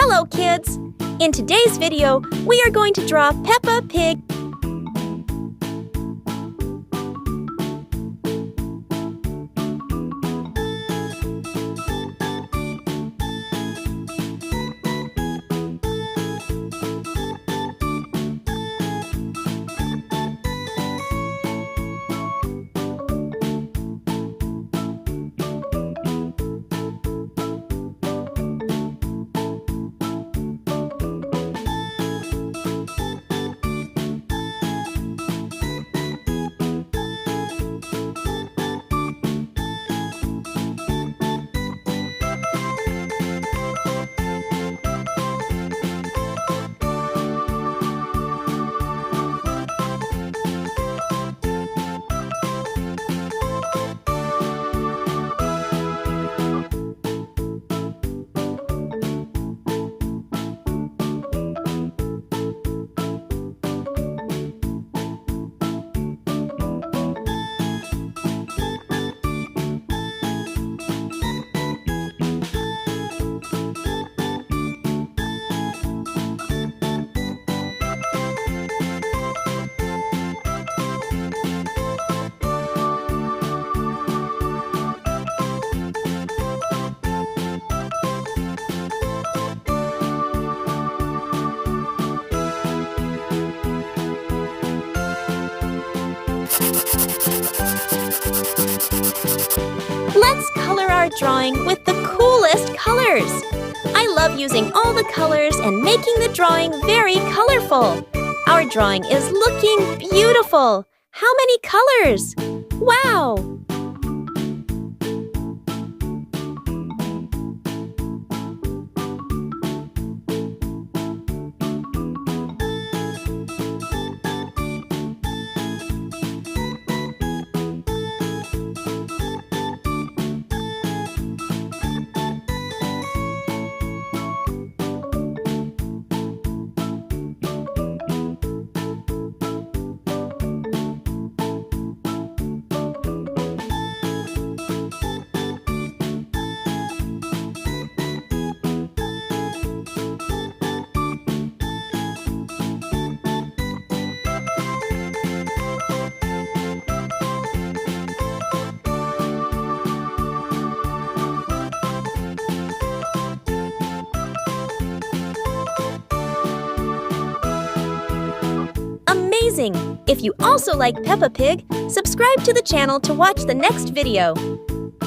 Hello, kids! In today's video, we are going to draw Peppa Pig. Let's color our drawing with the coolest colors. I love using all the colors and making the drawing very colorful. Our drawing is looking beautiful. How many colors? Wow! Amazing! If you also like Peppa Pig, subscribe to the channel to watch the next video.